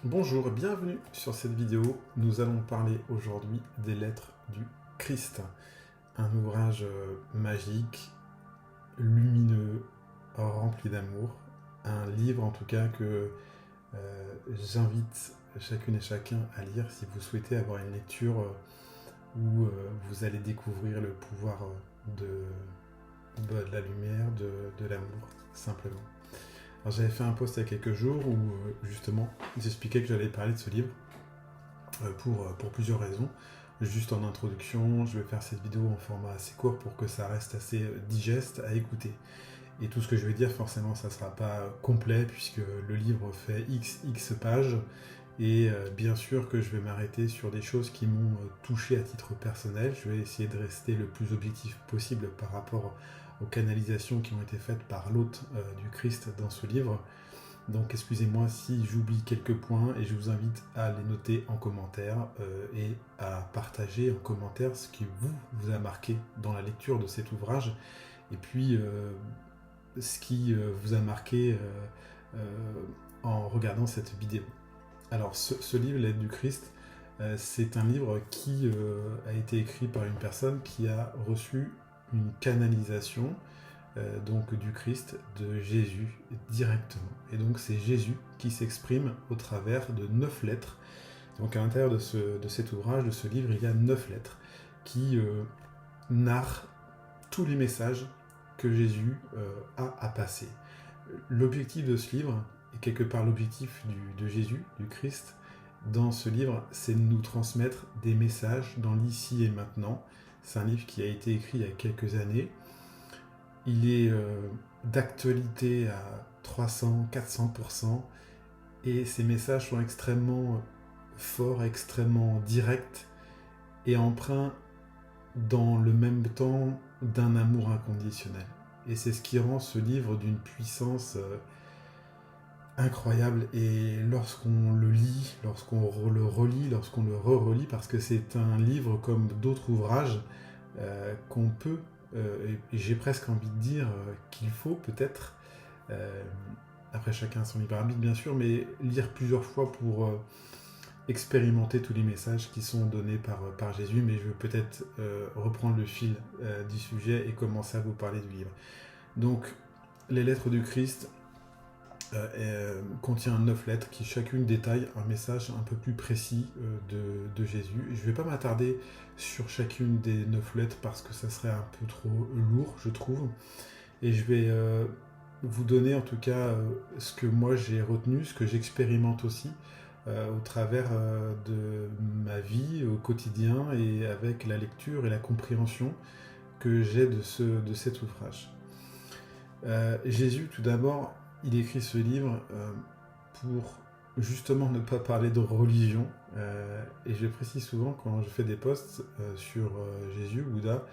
Bonjour et bienvenue sur cette vidéo. Nous allons parler aujourd'hui des Lettres du Christ, un ouvrage magique, lumineux, rempli d'amour, un livre en tout cas que j'invite chacune et chacun à lire si vous souhaitez avoir une lecture où vous allez découvrir le pouvoir de la lumière, de l'amour, simplement. Alors, j'avais fait un post il y a quelques jours où justement j'expliquais que j'allais parler de ce livre pour plusieurs raisons. Juste en introduction, je vais faire cette vidéo en format assez court pour que ça reste assez digeste à écouter. Et tout ce que je vais dire, forcément, ça ne sera pas complet puisque le livre fait x pages. Et bien sûr que je vais m'arrêter sur des choses qui m'ont touché à titre personnel. Je vais essayer de rester le plus objectif possible par rapport aux canalisations qui ont été faites par l'hôte du Christ dans ce livre. Donc excusez-moi si j'oublie quelques points et je vous invite à les noter en commentaire et à partager en commentaire ce qui vous a marqué dans la lecture de cet ouvrage et puis ce qui vous a marqué en regardant cette vidéo. Alors ce livre, Lettres du Christ, c'est un livre qui a été écrit par une personne qui a reçu une canalisation donc du Christ, de Jésus directement. Et donc c'est Jésus qui s'exprime au travers de 9 lettres. Donc à l'intérieur de cet ouvrage, de ce livre, il y a 9 lettres qui narrent tous les messages que Jésus a à passer. L'objectif de ce livre, et quelque part l'objectif de Jésus, du Christ, dans ce livre, c'est de nous transmettre des messages dans l'ici et maintenant. C'est un livre qui a été écrit il y a quelques années. Il est d'actualité à 300-400%, et ces messages sont extrêmement forts, extrêmement directs, et empreints dans le même temps d'un amour inconditionnel. Et c'est ce qui rend ce livre d'une puissance incroyable. Et lorsqu'on le lit, lorsqu'on le relit, lorsqu'on le re-relit, parce que c'est un livre comme d'autres ouvrages qu'on peut, et j'ai presque envie de dire qu'il faut peut-être, après chacun son libre arbitre bien sûr, mais lire plusieurs fois pour expérimenter tous les messages qui sont donnés par Jésus. Mais je veux peut-être reprendre le fil du sujet et commencer à vous parler du livre. Donc, les Lettres du Christ contient 9 lettres qui chacune détaille un message un peu plus précis de Jésus. Je ne vais pas m'attarder sur chacune des 9 lettres parce que ça serait un peu trop lourd, je trouve. Et je vais vous donner en tout cas ce que moi j'ai retenu, ce que j'expérimente aussi au travers de ma vie au quotidien et avec la lecture et la compréhension que j'ai de cet ouvrage. Jésus, tout d'abord, il écrit ce livre pour justement ne pas parler de religion. Et je précise souvent quand je fais des posts sur Jésus, Bouddha,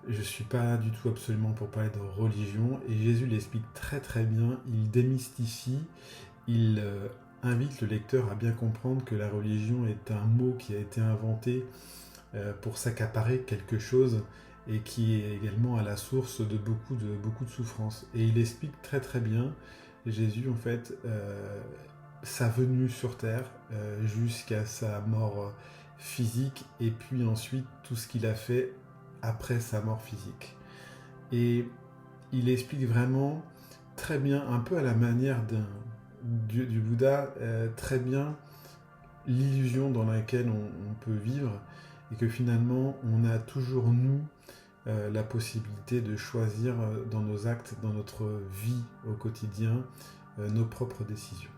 je ne suis pas du tout absolument pour parler de religion. Et Jésus l'explique très très bien, il démystifie, il invite le lecteur à bien comprendre que la religion est un mot qui a été inventé pour s'accaparer quelque chose et qui est également à la source de beaucoup de souffrances. Et il explique très très bien, Jésus en fait, sa venue sur terre jusqu'à sa mort physique et puis ensuite tout ce qu'il a fait après sa mort physique. Et il explique vraiment très bien, un peu à la manière du Bouddha, très bien l'illusion dans laquelle on peut vivre et que finalement on a toujours nous la possibilité de choisir dans nos actes, dans notre vie au quotidien, nos propres décisions.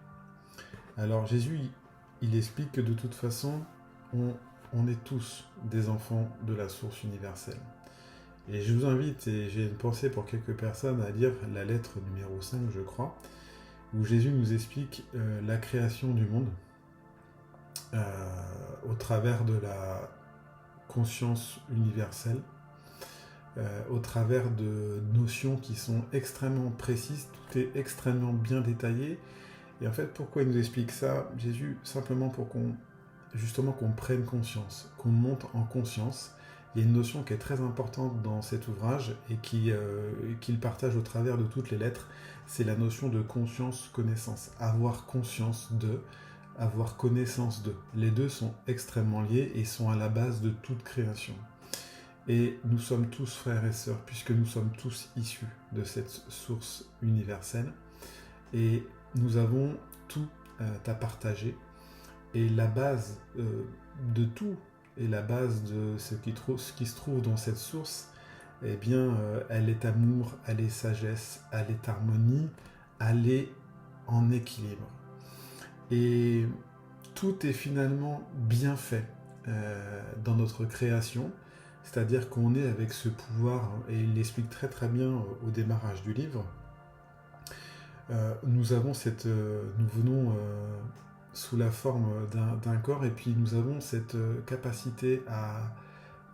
Alors Jésus, il explique que de toute façon, on est tous des enfants de la source universelle. Et je vous invite, et j'ai une pensée pour quelques personnes, à lire la lettre numéro 5, je crois, où Jésus nous explique la création du monde au travers de la conscience universelle, au travers de notions qui sont extrêmement précises, tout est extrêmement bien détaillé. Et en fait, pourquoi il nous explique ça, Jésus? Simplement pour qu'on prenne conscience, qu'on monte en conscience. Il y a une notion qui est très importante dans cet ouvrage et qu'il partage au travers de toutes les lettres, c'est la notion de conscience-connaissance. Avoir conscience de, avoir connaissance d'eux. Les deux sont extrêmement liés et sont à la base de toute création. Et nous sommes tous frères et sœurs, puisque nous sommes tous issus de cette source universelle. Et nous avons tout à partager. Et la base de tout, et la base de ce qui se trouve dans cette source, eh bien, elle est amour, elle est sagesse, elle est harmonie, elle est en équilibre. Et tout est finalement bien fait dans notre création, c'est-à-dire qu'on est avec ce pouvoir, et il l'explique très très bien au démarrage du livre. Nous venons sous la forme d'un corps, et puis nous avons cette capacité à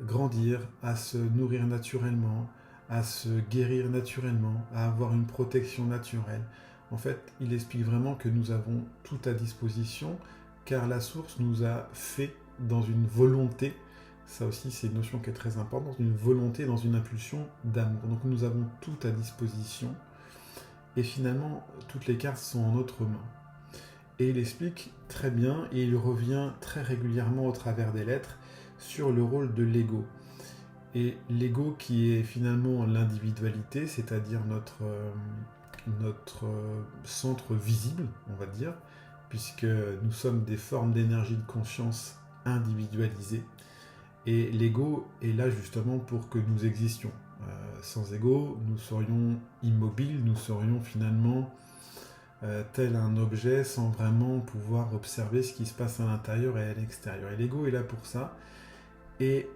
grandir, à se nourrir naturellement, à se guérir naturellement, à avoir une protection naturelle. En fait, il explique vraiment que nous avons tout à disposition, car la source nous a fait dans une volonté, ça aussi c'est une notion qui est très importante, une volonté dans une impulsion d'amour. Donc nous avons tout à disposition, et finalement toutes les cartes sont en notre main. Et il explique très bien, et il revient très régulièrement au travers des lettres, sur le rôle de l'ego. Et l'ego qui est finalement l'individualité, c'est-à-dire notre centre visible, on va dire, puisque nous sommes des formes d'énergie de conscience individualisées. Et l'ego est là justement pour que nous existions. Sans ego, nous serions immobiles, nous serions finalement tel un objet sans vraiment pouvoir observer ce qui se passe à l'intérieur et à l'extérieur. Et l'ego est là pour ça. Et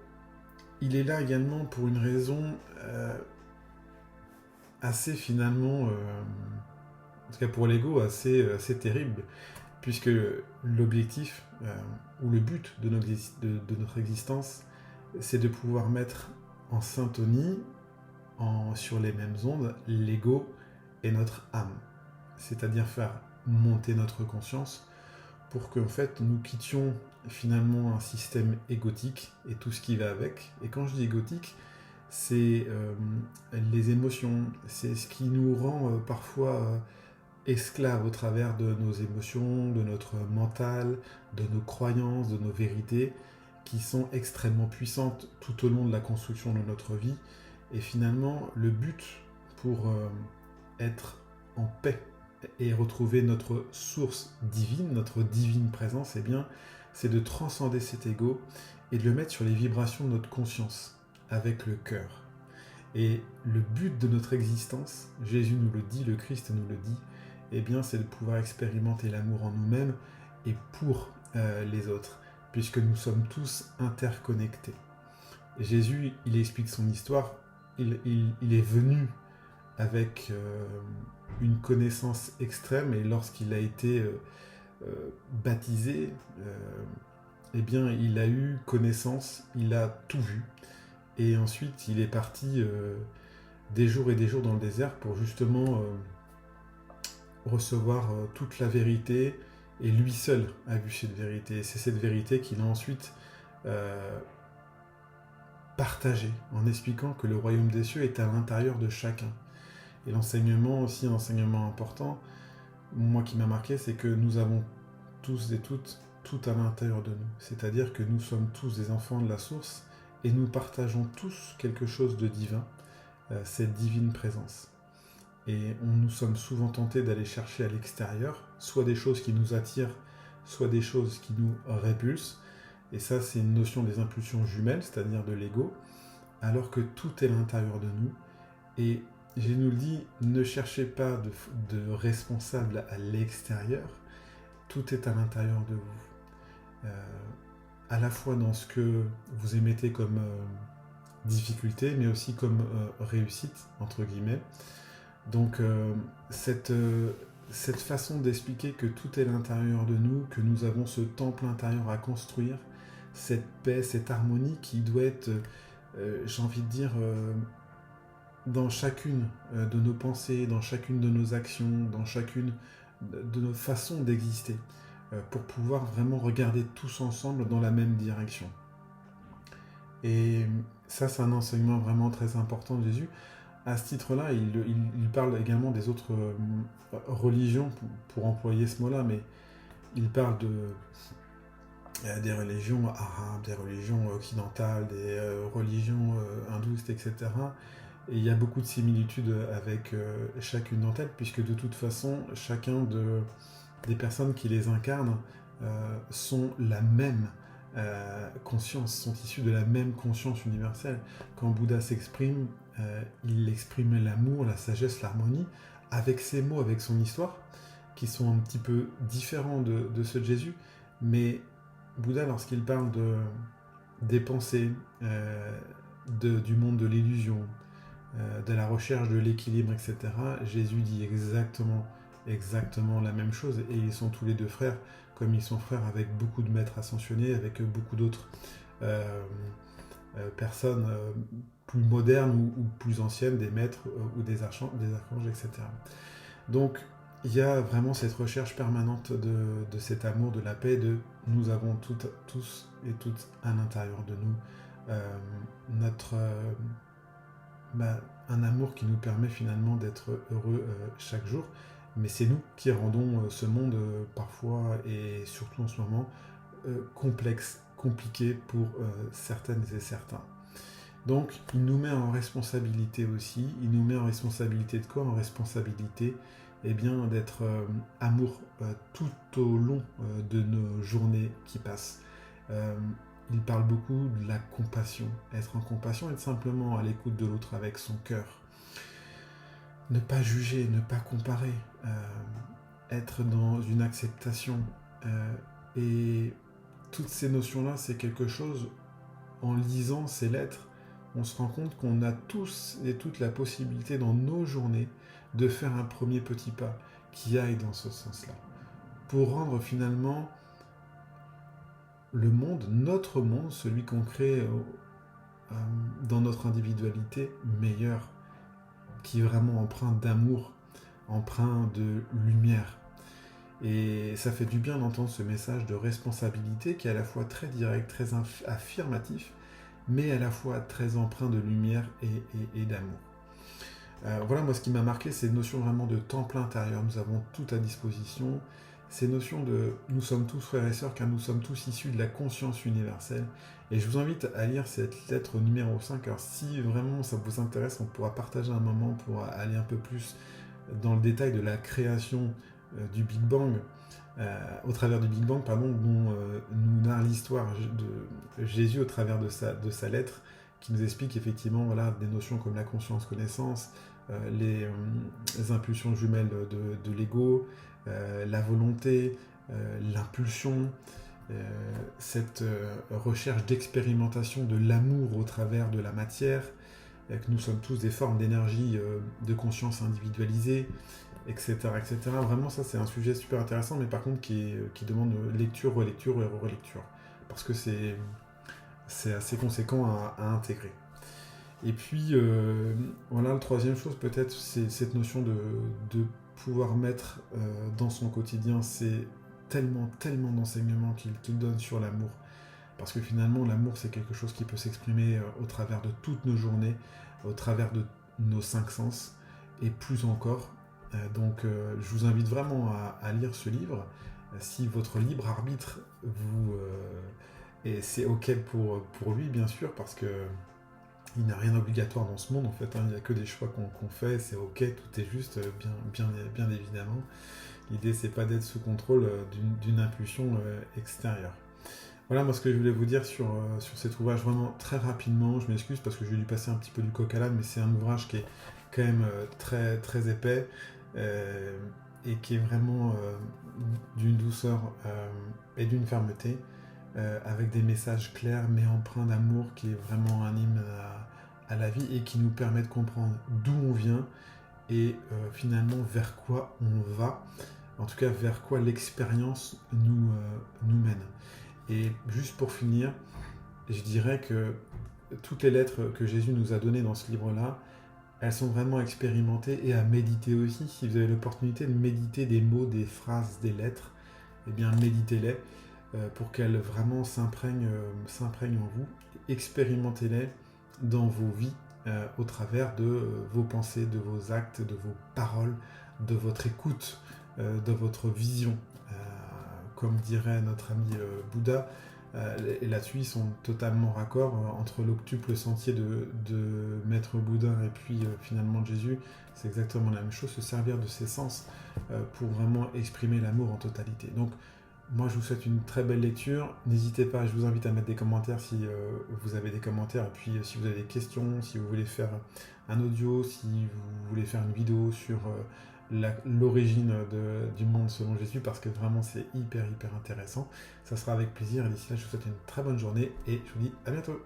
il est là également pour une raison assez finalement, en tout cas pour l'ego, assez terrible, puisque l'objectif ou le but de notre existence, c'est de pouvoir mettre en syntonie, sur les mêmes ondes, l'ego et notre âme. C'est-à-dire faire monter notre conscience pour qu'en fait nous quittions finalement un système égotique et tout ce qui va avec. Et quand je dis égotique, c'est les émotions, c'est ce qui nous rend parfois esclaves au travers de nos émotions, de notre mental, de nos croyances, de nos vérités, qui sont extrêmement puissantes tout au long de la construction de notre vie. Et finalement, le but pour être en paix et retrouver notre source divine, notre divine présence, eh bien, c'est de transcender cet ego et de le mettre sur les vibrations de notre conscience, avec le cœur. Et le but de notre existence, Jésus nous le dit, le Christ nous le dit, eh bien, c'est de pouvoir expérimenter l'amour en nous-mêmes et pour les autres, puisque nous sommes tous interconnectés. Jésus, il explique son histoire, il est venu avec une connaissance extrême, et lorsqu'il a été baptisé, eh bien, il a eu connaissance, il a tout vu, et ensuite il est parti des jours et des jours dans le désert pour justement recevoir toute la vérité, et lui seul a vu cette vérité, et c'est cette vérité qu'il a ensuite partagée, en expliquant que le royaume des cieux est à l'intérieur de chacun. Et l'enseignement aussi, un enseignement important, moi qui m'a marqué, c'est que nous avons tous et toutes tout à l'intérieur de nous. C'est-à-dire que nous sommes tous des enfants de la source et nous partageons tous quelque chose de divin, cette divine présence. Et nous sommes souvent tentés d'aller chercher à l'extérieur, soit des choses qui nous attirent, soit des choses qui nous répulsent. Et ça, c'est une notion des impulsions jumelles, c'est-à-dire de l'ego, alors que tout est à l'intérieur de nous. Et je nous le dis, ne cherchez pas de responsable à l'extérieur, tout est à l'intérieur de vous. À la fois dans ce que vous émettez comme difficulté, mais aussi comme réussite, entre guillemets. Donc cette façon d'expliquer que tout est à l'intérieur de nous, que nous avons ce temple intérieur à construire, cette paix, cette harmonie qui doit être, j'ai envie de dire, dans chacune de nos pensées, dans chacune de nos actions, dans chacune de nos façons d'exister, pour pouvoir vraiment regarder tous ensemble dans la même direction. Et ça, c'est un enseignement vraiment très important de Jésus. À ce titre-là, il parle également des autres religions, pour employer ce mot-là, mais il parle des religions arabes, des religions occidentales, des religions hindouistes, etc. Et il y a beaucoup de similitudes avec chacune d'entre elles, puisque de toute façon, des personnes qui les incarnent sont la même conscience, sont issues de la même conscience universelle. Quand Bouddha s'exprime, il exprime l'amour, la sagesse, l'harmonie, avec ses mots, avec son histoire, qui sont un petit peu différents de ceux de Jésus, mais Bouddha, lorsqu'il parle des pensées, du monde de l'illusion, de la recherche de l'équilibre, etc., Jésus dit exactement la même chose, et ils sont tous les deux frères, comme ils sont frères avec beaucoup de maîtres ascensionnés, avec beaucoup d'autres personnes plus modernes ou plus anciennes, des maîtres ou des archanges, etc. Donc, il y a vraiment cette recherche permanente de cet amour, de la paix, nous avons tous et toutes à l'intérieur de nous un amour qui nous permet finalement d'être heureux chaque jour, mais c'est nous qui rendons ce monde parfois, et surtout en ce moment, complexe, compliqué pour certaines et certains. Donc il nous met en responsabilité aussi, il nous met en responsabilité de quoi? En responsabilité d'être amour tout au long de nos journées qui passent. Il parle beaucoup de la compassion. Être en compassion, être simplement à l'écoute de l'autre avec son cœur. Ne pas juger, ne pas comparer. Être dans une acceptation. Et toutes ces notions-là, c'est quelque chose, en lisant ces lettres, on se rend compte qu'on a tous et toutes la possibilité dans nos journées de faire un premier petit pas qui aille dans ce sens-là. Pour rendre finalement le monde, notre monde, celui qu'on crée dans notre individualité, meilleur, qui est vraiment empreint d'amour, empreint de lumière. Et ça fait du bien d'entendre ce message de responsabilité qui est à la fois très direct, très affirmatif, mais à la fois très empreint de lumière et d'amour. Voilà, moi ce qui m'a marqué, c'est une notion vraiment de temple intérieur. Nous avons tout à disposition. Ces notions de nous sommes tous frères et sœurs, car nous sommes tous issus de la conscience universelle. Et je vous invite à lire cette lettre numéro 5. Alors si vraiment ça vous intéresse, on pourra partager un moment pour aller un peu plus dans le détail de la création du Big Bang, au travers du Big Bang, dont nous narre l'histoire de Jésus au travers de sa lettre, qui nous explique effectivement des notions comme la conscience-connaissance, les impulsions jumelles de l'ego, la volonté, l'impulsion, cette recherche d'expérimentation de l'amour au travers de la matière, que nous sommes tous des formes d'énergie de conscience individualisée, etc., etc. Vraiment, ça, c'est un sujet super intéressant, mais par contre, qui demande lecture, relecture et relecture, parce que c'est assez conséquent à intégrer. Et puis, la troisième chose, peut-être, c'est cette notion de pouvoir mettre dans son quotidien, c'est tellement d'enseignements qu'il donne sur l'amour. Parce que finalement, l'amour, c'est quelque chose qui peut s'exprimer au travers de toutes nos journées, au travers de nos 5 sens, et plus encore. Donc, je vous invite vraiment à lire ce livre. Si votre libre arbitre et c'est ok pour lui, bien sûr, parce que il n'y a rien d'obligatoire dans ce monde, en fait. Il n'y a que des choix qu'on fait, c'est ok, tout est juste, bien évidemment. L'idée, c'est pas d'être sous contrôle d'une impulsion extérieure. Voilà, moi, ce que je voulais vous dire sur cet ouvrage, vraiment très rapidement. Je m'excuse parce que je vais lui passer un petit peu du coq à l'âne, mais c'est un ouvrage qui est quand même très, très épais et qui est vraiment d'une douceur et d'une fermeté, avec des messages clairs, mais empreints d'amour, qui est vraiment un hymne à la vie et qui nous permet de comprendre d'où on vient et finalement vers quoi on va, en tout cas vers quoi l'expérience nous mène. Et juste pour finir, je dirais que toutes les lettres que Jésus nous a données dans ce livre-là, elles sont vraiment expérimentées et à méditer aussi. Si vous avez l'opportunité de méditer des mots, des phrases, des lettres, eh bien méditez-les pour qu'elles vraiment s'imprègnent en vous. Expérimentez-les dans vos vies au travers de vos pensées, de vos actes, de vos paroles, de votre écoute, de votre vision comme dirait notre ami Bouddha, et là-dessus, ils sont totalement raccord entre l'octuple sentier de Maître Bouddha et puis finalement de Jésus. C'est exactement la même chose, se servir de ses sens pour vraiment exprimer l'amour en totalité. Donc, moi, je vous souhaite une très belle lecture. N'hésitez pas, je vous invite à mettre des commentaires si vous avez des commentaires. Et puis, si vous avez des questions, si vous voulez faire un audio, si vous voulez faire une vidéo sur l'origine du monde selon Jésus, parce que vraiment, c'est hyper intéressant. Ça sera avec plaisir. Et d'ici là, je vous souhaite une très bonne journée et je vous dis à bientôt.